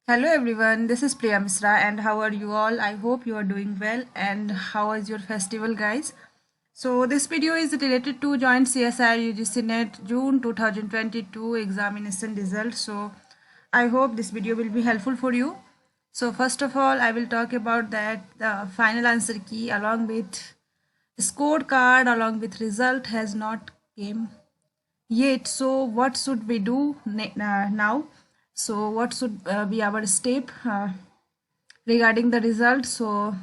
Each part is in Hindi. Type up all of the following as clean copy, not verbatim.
Hello everyone, this is Priya Misra and how are you all? I hope you are doing well and how is your festival guys? So this video is related to joint CSIR UGC NET June 2022 examination results. So I hope this video will be helpful for you. So first of all, I will talk about that the final answer key along with scorecard along with result has not came yet. So what should we do now? So what should be our step regarding the result? So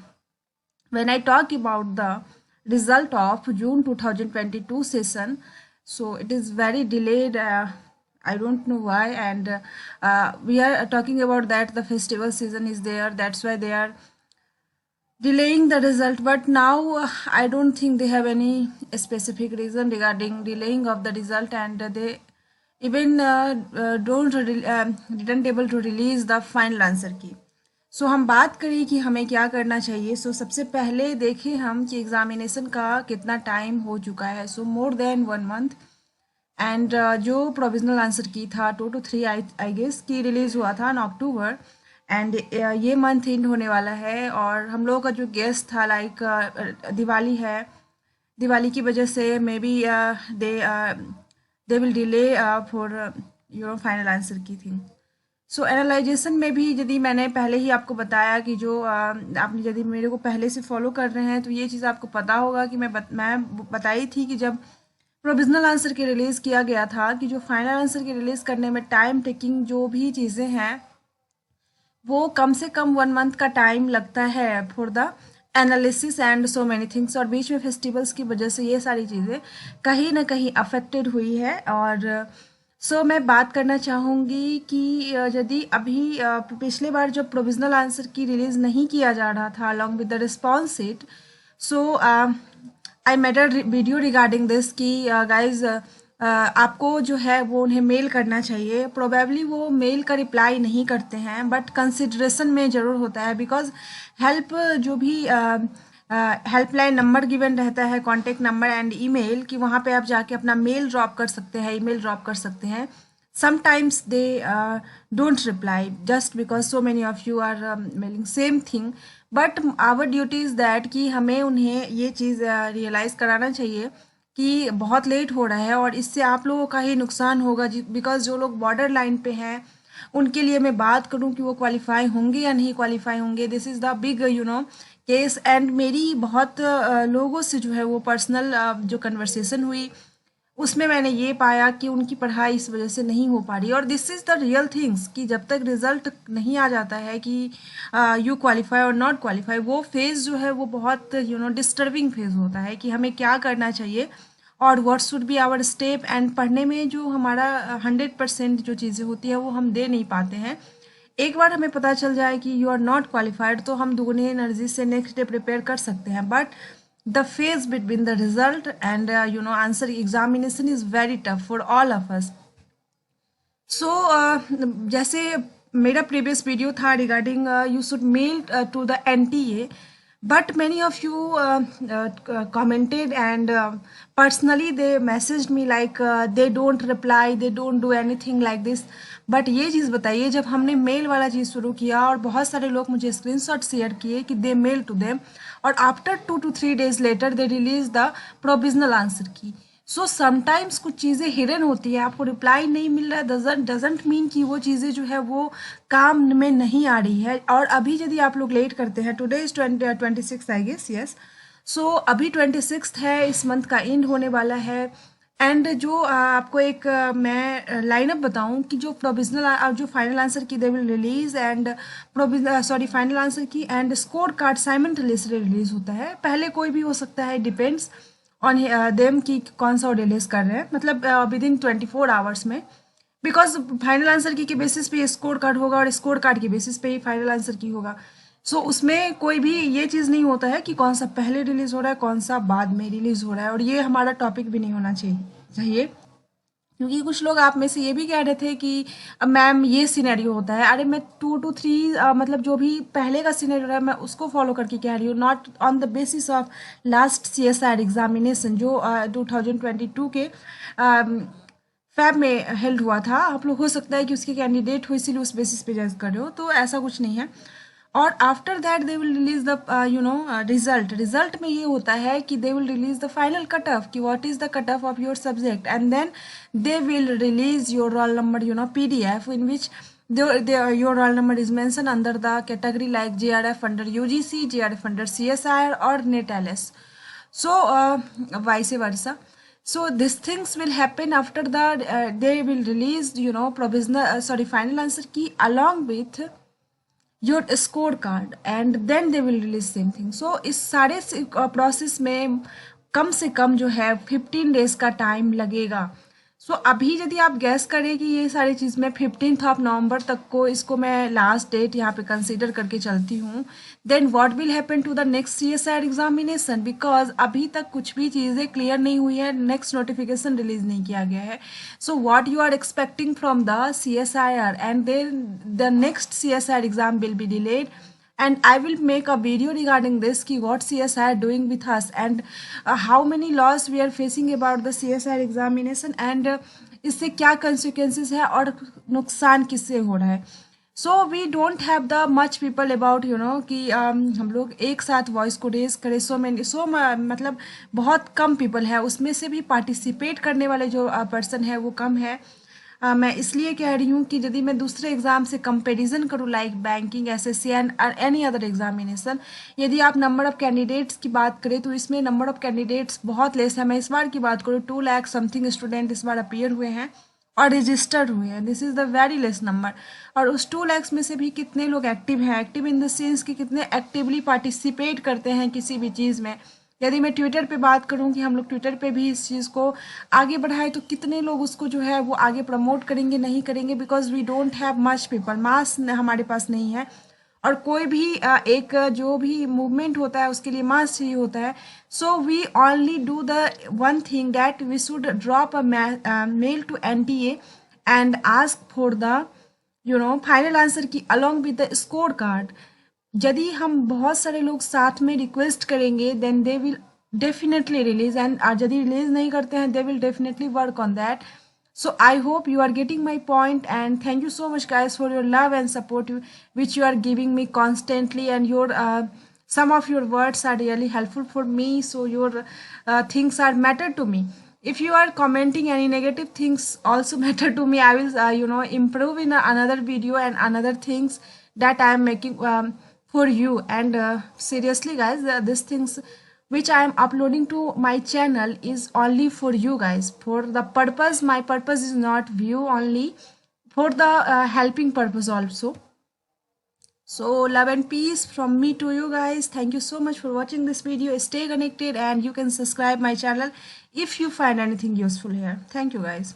when I talk about the result of June 2022 session, so it is very delayed. I don't know why, and we are talking about that the festival season is there. That's why they are delaying the result. But now I don't think they have any specific reason regarding delaying of the result, and they even didn't able to release the final answer key. सो हम बात करें कि हमें क्या करना चाहिए. सो सबसे पहले देखें हम कि एग्जामिनेशन का कितना टाइम हो चुका है. सो मोर देन 1 मंथ. एंड जो प्रोविजनल आंसर की था 2 to 3 आई गेस की रिलीज़ हुआ था इन अक्टूबर. एंड ये मंथ एंड होने वाला है और हम लोगों का जो गेस था लाइक दिवाली है. दिवाली की वजह से may be they will delay for final answer key thing. So analysation में भी यदि मैंने पहले ही आपको बताया कि जो आपने यदि मेरे को पहले से फॉलो कर रहे हैं तो ये चीज़ आपको पता होगा कि मैं बताई थी कि जब प्रोविजनल आंसर के रिलीज़ किया गया था कि जो फाइनल आंसर के रिलीज़ करने में टाइम टेकिंग जो भी चीज़ें हैं वो कम से कम 1 मंथ का टाइम लगता है for the analysis and so many things. और बीच में फेस्टिवल्स की वजह से ये सारी चीज़ें कहीं ना कहीं अफेक्टेड हुई है. और मैं बात करना चाहूँगी कि यदि अभी पिछले बार जब प्रोविजनल आंसर की रिलीज़ नहीं किया जा रहा था along with the response sheet, so I made a video regarding this कि गाइज आपको जो है वो उन्हें मेल करना चाहिए. प्रोबेबली वो मेल का रिप्लाई नहीं करते हैं बट कंसिडरेशन में ज़रूर होता है. बिकॉज हेल्प जो भी हेल्पलाइन नंबर गिवन रहता है, कॉन्टेक्ट नंबर एंड ईमेल, कि वहाँ पे आप जाके अपना मेल ड्रॉप कर सकते हैं, ईमेल ड्रॉप कर सकते हैं. Sometimes they don't reply just because so many of you are mailing same thing. But our duty is that कि हमें उन्हें ये चीज़ रियलाइज़ कराना चाहिए कि बहुत लेट हो रहा है और इससे आप लोगों का ही नुकसान होगा. बिकॉज जो लोग बॉर्डर लाइन पे हैं उनके लिए मैं बात करूं कि वो क्वालिफाई होंगे या नहीं क्वालिफाई होंगे, this is the big case. And मेरी बहुत लोगों से जो है वो पर्सनल जो कन्वर्सेशन हुई उसमें मैंने ये पाया कि उनकी पढ़ाई इस वजह से नहीं हो पा रही. और this is the real things कि जब तक रिजल्ट नहीं आ जाता है कि यू क्वालिफाई और नॉट क्वालिफाई, वो फेज़ जो है वो बहुत डिस्टर्बिंग फेज़ होता है कि हमें क्या करना चाहिए और what should be our step. And पढ़ने में जो हमारा 100% जो चीज़ें होती है वो हम दे नहीं पाते हैं. एक बार हमें पता चल जाए कि यू आर नॉट क्वालिफाइड तो हम दुगनी एनर्जी से नेक्स्ट डे प्रिपेयर कर सकते हैं. But the phase between the result and answer examination is very tough for all of us. So जैसे मेरा प्रीवियस वीडियो था regarding you should mail to the NTA, but many of you commented and personally they messaged me like they don't reply, they don't do anything like this. But ये चीज़ बताइए, जब हमने मेल वाला चीज़ शुरू किया और बहुत सारे लोग मुझे स्क्रीनशॉट शेयर किए कि दे मेल टू देम और after 2 to 3 days later they release the provisional answer key. So sometimes कुछ चीज़ें हिडन होती है, आपको रिप्लाई नहीं मिल रहा है डजेंट मीन कि वो चीज़ें जो है वो काम में नहीं आ रही है. और अभी यदि आप लोग लेट करते हैं, today is 26 I guess, yes. So अभी 26 है, इस मंथ का एंड होने वाला है. एंड जो आपको एक मैं लाइनअप बताऊं कि जो प्रोविजनल जो final answer key they will release and final answer key and score card simultaneously release होता है. पहले कोई भी हो सकता है, डिपेंड्स ऑन देम कि कौन सा वो रिलीज कर रहे हैं, मतलब विद इन 24 आवर्स में. बिकॉज फाइनल आंसर की के बेसिस पे स्कोर कार्ड होगा और स्कोर कार्ड के बेसिस पे ही फाइनल आंसर की होगा. सो उसमें कोई भी ये चीज़ नहीं होता है कि कौन सा पहले रिलीज हो रहा है कौन सा बाद में रिलीज हो रहा है. और ये हमारा टॉपिक भी नहीं होना चाहिए क्योंकि कुछ लोग आप में से ये भी कह रहे थे कि मैम ये सिनेरियो होता है. अरे मैं 2 to 3 मतलब जो भी पहले का सिनेरियो है मैं उसको फॉलो करके कह रही हूँ, not on the basis of last CSIR examination जो 2022 के फैब में हेल्ड हुआ था। आप लोग हो सकता है कि उसके कैंडिडेट हो इसीलिए उस बेसिस पे जज कर रहे हो, तो ऐसा कुछ नहीं है। और after that they will release the result में ये होता है कि they will release the final cut off कि what is the cut off your subject, and then they will release your roll number PDF in which your roll number is mentioned under the category like JRF under UGC, JRF under CSIR or NET-LS. So vice versa. So these things will happen after the they will release provisional final answer key along with your score card, and then they will release same thing. So इस सारे प्रोसेस में कम से कम जो है 15 days का टाइम लगेगा। सो अभी यदि आप गैस करें कि ये सारी चीज़ मैं 15 नवंबर तक को इसको मैं लास्ट डेट यहाँ पे कंसीडर करके चलती हूँ, then what will happen to the next CSIR examination, because अभी तक कुछ भी चीज़ें क्लियर नहीं हुई है, नेक्स्ट नोटिफिकेशन रिलीज नहीं किया गया है। So what you are expecting from the CSIR, and then the next CSIR exam will be delayed, and I will make a video regarding this ki what CSIR are doing with us, and how many laws we are facing about the CSIR examination, and इससे क्या consequences है और नुकसान किससे हो रहा है। So we don't have the much people about कि हम लोग एक साथ वॉइस को रेज करें। मतलब बहुत कम पीपल है, उसमें से भी पार्टिसिपेट करने वाले जो पर्सन है वो कम है। मैं इसलिए कह रही हूँ कि यदि मैं दूसरे एग्जाम से कंपैरिजन करूँ like banking, SSC and any other examination, यदि आप नंबर ऑफ कैंडिडेट्स की बात करें तो इसमें नंबर ऑफ कैंडिडेट्स बहुत लेस है। मैं इस बार की बात करूँ 2 लाख समथिंग स्टूडेंट इस बार अपीयर हुए हैं और रजिस्टर्ड हुए हैं, this is the very less number. और उस 2 lakhs में से भी कितने लोग एक्टिव हैं, एक्टिव इन द सेंस कि कितने एक्टिवली पार्टिसिपेट करते हैं किसी भी चीज़ में। यदि मैं ट्विटर पे बात करूं कि हम लोग ट्विटर पे भी इस चीज़ को आगे बढ़ाए तो कितने लोग उसको जो है वो आगे प्रमोट करेंगे, नहीं करेंगे, because we don't have much people, mass हमारे पास नहीं है। और कोई भी एक जो भी मूवमेंट होता है उसके लिए मास चाहिए होता है। So we only do the one thing that we should drop a mail to NTA and ask for the final answer key along with the score card. यदि हम बहुत सारे लोग साथ में रिक्वेस्ट करेंगे then they will definitely release, and यदि रिलीज नहीं करते हैं they will definitely work on that. So I hope you are getting my point, and thank you so much guys for your love and support which you are giving me constantly, and your some of your words are really helpful for me, so your things are matter to me. If you are commenting any negative things also matter to me, I will improve in another video and another things that I am making for you. And seriously guys, these things which I am uploading to my channel is only for you guys, for the purpose, my purpose is not view only, for the helping purpose also. So love and peace from me to you guys. Thank you so much for watching this video. Stay connected and you can subscribe my channel if you find anything useful here. Thank you guys.